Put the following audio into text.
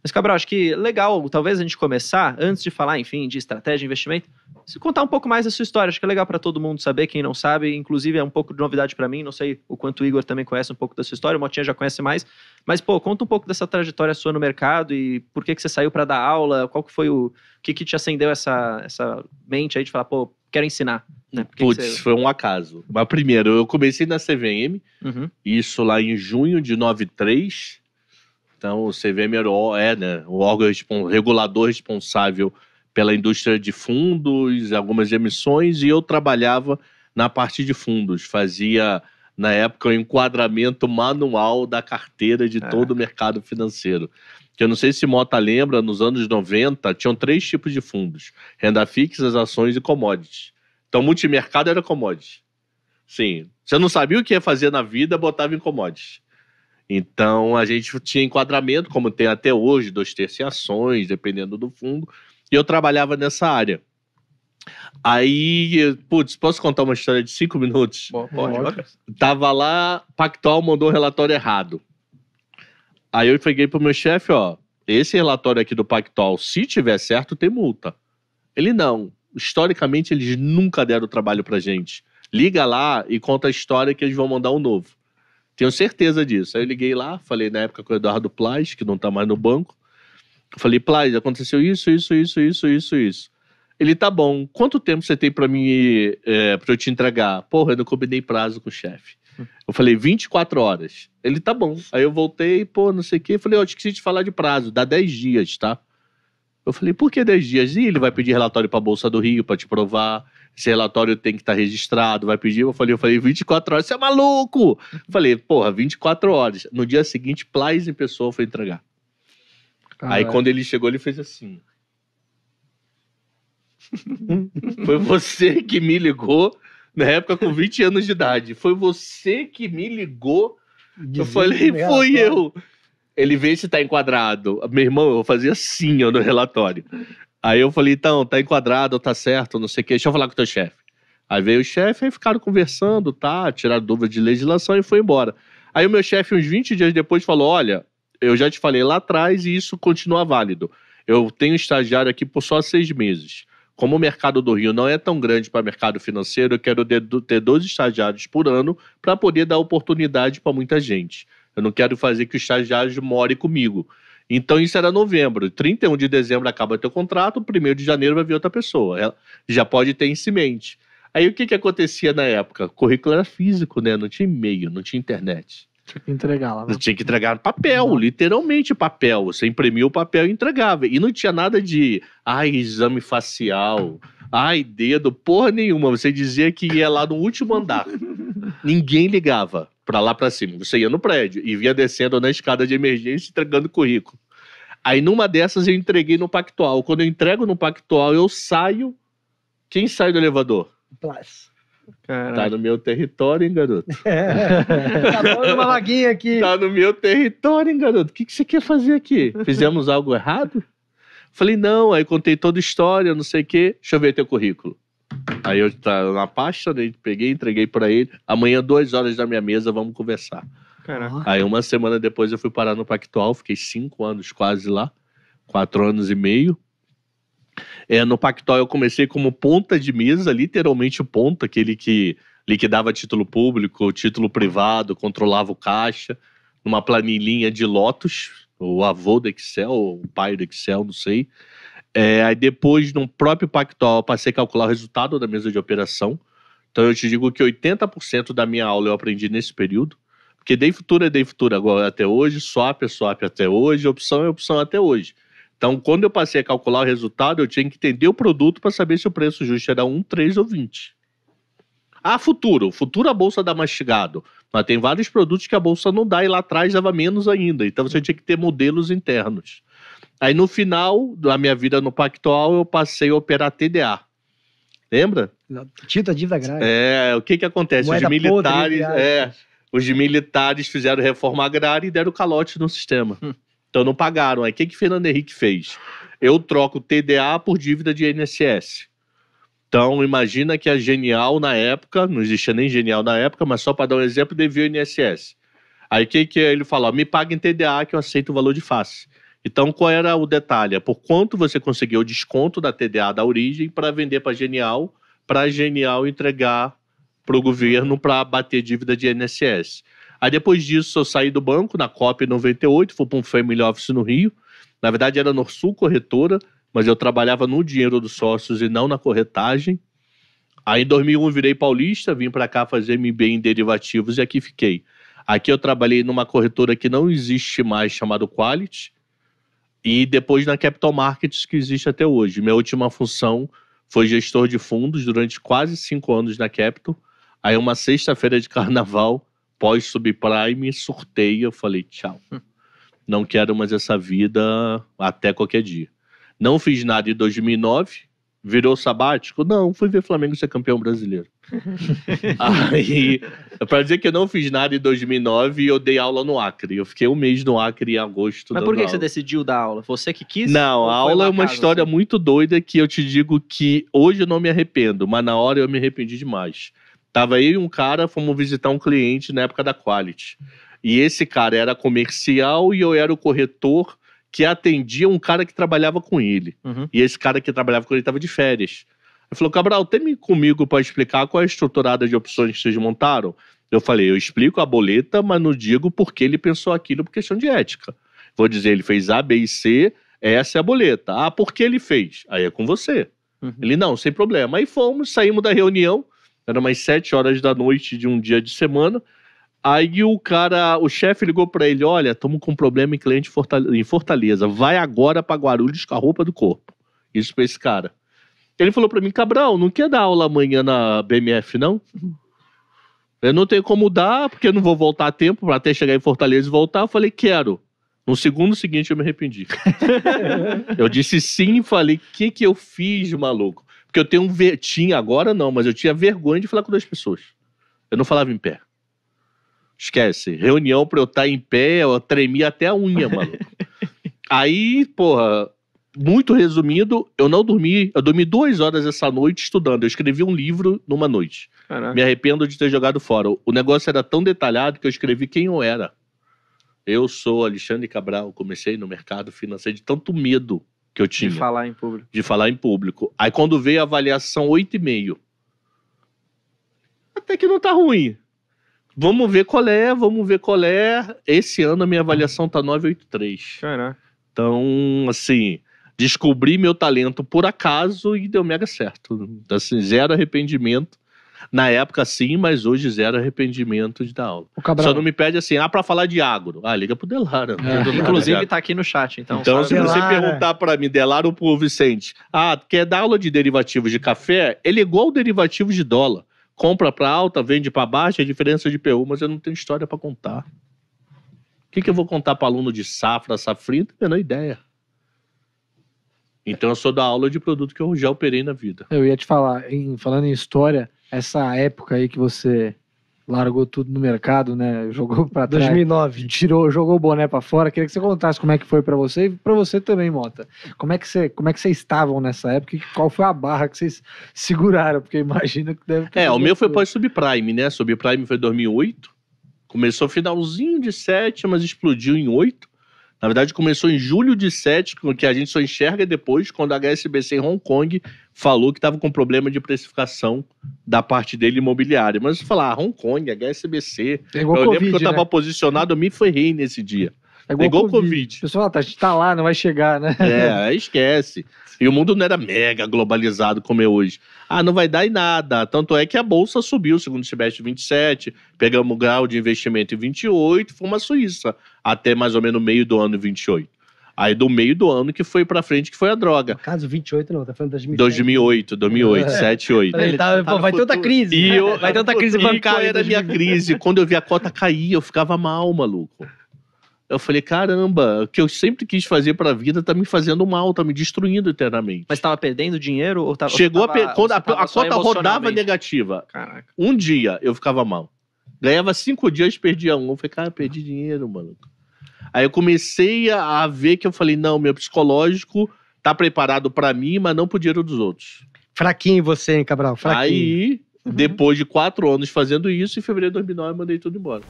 Mas, Cabral, acho que legal, talvez a gente começar, antes de falar, enfim, de estratégia, investimento, se contar um pouco mais da sua história. Acho que é legal para todo mundo saber, quem não sabe, inclusive é um pouco de novidade para mim, não sei o quanto o Igor também conhece um pouco da sua história, o Motinha já conhece mais, mas, pô, conta um pouco dessa trajetória sua no mercado e por que você saiu para dar aula, qual que foi o que te acendeu essa mente aí de falar, pô, quero ensinar, né? Putz, foi um acaso. Mas primeiro, eu comecei na CVM, isso lá em junho de 93. Então, o CVM né, o órgão regulador responsável pela indústria de fundos, algumas emissões, e eu trabalhava na parte de fundos. Fazia, na época, o enquadramento manual da carteira de todo o mercado financeiro. Que eu não sei se Mota lembra, nos anos 90, tinham 3 tipos de fundos. Renda fixa, ações e commodities. Então, multimercado era commodities. Sim, você não sabia o que ia fazer na vida, botava em commodities. Então, a gente tinha enquadramento, como tem até hoje, 2/3 em ações, dependendo do fundo, e eu trabalhava nessa área. Aí, putz, posso contar uma história de 5 minutos? Pode. Tava lá, Pactual mandou um relatório errado. Aí eu peguei pro meu chefe, esse relatório aqui do Pactual, se tiver certo, tem multa. Ele não. Historicamente, eles nunca deram trabalho pra gente. Liga lá e conta a história que eles vão mandar um novo. Tenho certeza disso. Aí eu liguei lá, falei na época com o Eduardo Plaz, que não tá mais no banco. Falei, Plaz, aconteceu isso. Ele, tá bom, quanto tempo você tem pra eu te entregar? Porra, eu não combinei prazo com o chefe. Eu falei, 24 horas. Ele, tá bom. Aí eu voltei, não sei o quê. Falei, esqueci de falar de prazo, dá 10 dias, tá? Eu falei, por que 10 dias? E ele vai pedir relatório pra Bolsa do Rio pra te provar. Esse relatório tem que estar registrado, vai pedir. Eu falei, 24 horas, você é maluco! Eu falei, 24 horas. No dia seguinte, Plaz em pessoa foi entregar. Aí quando ele chegou, ele fez assim. Foi você que me ligou, na época com 20 anos de idade. Foi você que me ligou. Eu falei, foi eu. Ele vê se tá enquadrado. Meu irmão, eu fazia assim no relatório. Aí eu falei, então, tá enquadrado, tá certo, não sei o quê. Deixa eu falar com o teu chefe. Aí veio o chefe, aí ficaram conversando, tiraram dúvida de legislação e foi embora. Aí o meu chefe, uns 20 dias depois, falou, olha, eu já te falei lá atrás e isso continua válido. Eu tenho estagiário aqui por só 6 meses. Como o mercado do Rio não é tão grande para o mercado financeiro, eu quero ter 2 estagiários por ano para poder dar oportunidade para muita gente. Eu não quero fazer que o estagiário more comigo. Então isso era novembro. 31 de dezembro acaba teu contrato, 1º de janeiro vai vir outra pessoa. Ela já pode ter isso em mente. Aí o que acontecia na época? O currículo era físico, né? Não tinha e-mail, não tinha internet. Tinha que entregar lá. Né? Tinha que entregar papel, literalmente papel. Você imprimia o papel e entregava. E não tinha nada de, exame facial, dedo, porra nenhuma. Você dizia que ia lá no último andar. Ninguém ligava pra lá pra cima. Você ia no prédio e vinha descendo na escada de emergência entregando currículo. Aí numa dessas eu entreguei no Pactual. Quando eu entrego no Pactual, eu saio. Quem sai do elevador? Plus. Tá no meu território, hein, garoto? Tá dando uma vaguinha aqui. Tá no meu território, hein, garoto? O que você quer fazer aqui? Fizemos algo errado? Falei, não. Aí contei toda a história, não sei o quê. Deixa eu ver teu currículo. Aí eu tava na pasta, né, peguei, entreguei pra ele. Amanhã, 2 horas na minha mesa, vamos conversar. Caraca. Aí 1 semana depois eu fui parar no Pactual, fiquei 5 anos quase lá, 4 anos e meio. No Pactual eu comecei como ponta de mesa, literalmente o ponta, aquele que liquidava título público, título privado, controlava o caixa, numa planilhinha de Lotus, o avô do Excel, o pai do Excel, não sei. Aí depois, no próprio Pactual, eu passei a calcular o resultado da mesa de operação. Então eu te digo que 80% da minha aula eu aprendi nesse período. Porque Day Futuro é Day Futuro agora até hoje, Swap é Swap até hoje, Opção é Opção até hoje. Então quando eu passei a calcular o resultado, eu tinha que entender o produto para saber se o preço justo era 1, 3 ou 20. Futuro a bolsa dá mastigado. Mas tem vários produtos que a bolsa não dá e lá atrás dava menos ainda. Então você tinha que ter modelos internos. Aí no final da minha vida no Pactual, eu passei a operar TDA. Lembra? Título dívida agrária. O que acontece? Moeda Os militares fizeram reforma agrária e deram calote no sistema. Então não pagaram. Aí o que Fernando Henrique fez? Eu troco TDA por dívida de INSS. Então imagina que a Genial na época, não existia nem Genial na época, mas só para dar um exemplo, devia o INSS. Aí o que ele falou? Me paga em TDA que eu aceito o valor de face. Então, qual era o detalhe? É por quanto você conseguiu o desconto da TDA da origem para vender para a Genial entregar para o governo para bater dívida de INSS. Aí depois disso eu saí do banco, na COP 98, fui para um Family Office no Rio. Na verdade era Norsul Corretora, mas eu trabalhava no dinheiro dos sócios e não na corretagem. Aí em 2001 virei paulista, vim para cá fazer MBA em derivativos e aqui fiquei. Aqui eu trabalhei numa corretora que não existe mais, chamada Quality, e depois na Capital Markets, que existe até hoje. Minha última função foi gestor de fundos durante quase 5 anos na Capital. Aí uma sexta-feira de carnaval, pós-subprime, surtei, eu falei tchau. Não quero mais essa vida até qualquer dia. Não fiz nada em 2009, virou sabático? Não, fui ver Flamengo ser campeão brasileiro. Aí, pra dizer que eu não fiz nada em 2009, eu dei aula no Acre. Eu fiquei 1 mês no Acre em agosto. Mas por que você decidiu dar aula? Você que quis? Não, a aula é uma história muito doida que eu te digo que hoje eu não me arrependo, mas na hora eu me arrependi demais. Tava eu e um cara, fomos visitar um cliente na época da Quality. E esse cara era comercial e eu era o corretor que atendia um cara que trabalhava com ele. Uhum. E esse cara que trabalhava com ele estava de férias. Ele falou, Cabral, tem comigo para explicar qual é a estruturada de opções que vocês montaram? Eu falei, eu explico a boleta, mas não digo porque ele pensou aquilo por questão de ética. Vou dizer, ele fez A, B e C, essa é a boleta. Ah, por que ele fez? Aí é com você. Uhum. Ele, não, sem problema. Aí fomos, saímos da reunião, era umas 7 horas da noite de um dia de semana. Aí o chefe ligou pra ele, olha, estamos com um problema em cliente em Fortaleza, vai agora pra Guarulhos com a roupa do corpo. Isso pra esse cara. Ele falou pra mim, Cabral, não quer dar aula amanhã na BMF, não? Eu não tenho como dar, porque eu não vou voltar a tempo pra até chegar em Fortaleza e voltar. Eu falei, quero. No segundo seguinte eu me arrependi. Eu disse sim e falei, o que eu fiz, maluco? Porque eu tenho tinha agora não, mas eu tinha vergonha de falar com 2 pessoas. Eu não falava em pé. Esquece. Reunião pra eu estar em pé, eu tremia até a unha, maluco. Aí, porra, muito resumido, eu não dormi. Eu dormi 2 horas essa noite estudando. Eu escrevi um livro numa noite. Caraca. Me arrependo de ter jogado fora. O negócio era tão detalhado que eu escrevi quem eu era. Eu sou Alexandre Cabral, comecei no mercado financeiro de tanto medo que eu tinha. De falar em público. De falar em público. Aí quando veio a avaliação 8,5. Até que não tá ruim. Vamos ver qual é. Esse ano a minha avaliação tá 9,83. Caraca. Então, assim, descobri meu talento por acaso e deu mega certo. Assim, 0 arrependimento. Na época sim, mas hoje 0 arrependimento de dar aula. Só não me pede assim, pra falar de agro. Liga pro Delara. Inclusive tá aqui no chat, então. Então se você Delara. perguntar pra mim, Delara ou pro Vicente, quer dar aula de derivativos de café? Ele é igual derivativos de dólar. Compra pra alta, vende pra baixa, é diferença de PU, mas eu não tenho história pra contar. O que eu vou contar pra aluno de safra, safrinha? Não tenho a menor ideia. Então eu sou da aula de produto que eu já operei na vida. Eu ia te falar, falando em história, essa época aí que você largou tudo no mercado, né? Jogou pra trás. 2009. Jogou o boné pra fora. Queria que você contasse como é que foi pra você e pra você também, Mota. Como é que vocês estavam nessa época e qual foi a barra que vocês seguraram? Porque imagino que deve ter... O meu foi pós-subprime, né? Subprime foi 2008. Começou finalzinho de 7, mas explodiu em 8. Na verdade, começou em julho de 7, que a gente só enxerga depois, quando a HSBC em Hong Kong falou que estava com problema de precificação da parte dele imobiliária. Mas falar, Hong Kong, HSBC... É igual eu COVID, lembro que eu estava né? posicionado, eu me ferrei nesse dia. É igual Covid. O pessoal, a gente tá lá, não vai chegar, né? Aí esquece. E o mundo não era mega globalizado como é hoje. Não vai dar em nada. Tanto é que a bolsa subiu segundo semestre de 27, pegamos o grau de investimento em 28, foi uma Suíça, até mais ou menos o meio do ano 28. Aí do meio do ano que foi pra frente, que foi a droga. No caso, 28 não, tá falando de 2007. 2008, 7, 8. Vai ter outra crise. Vai ter outra crise bancária. Qual era a minha crise? Quando eu vi a cota cair, eu ficava mal, maluco. Eu falei, caramba, o que eu sempre quis fazer pra vida tá me fazendo mal, tá me destruindo internamente. Mas tava perdendo dinheiro ou tava... Chegou quando a tava só cota rodava emocionalmente? negativa. Caraca. Um dia eu ficava mal. Ganhava 5 dias, perdia 1. Eu falei, cara, perdi dinheiro, maluco. Aí eu comecei a ver que eu falei, não, meu psicológico tá preparado pra mim, mas não pro dinheiro dos outros. Fraquinho você, hein, Cabral? Fraquinho. Aí, depois de 4 anos fazendo isso, em fevereiro de 2009 eu mandei tudo embora.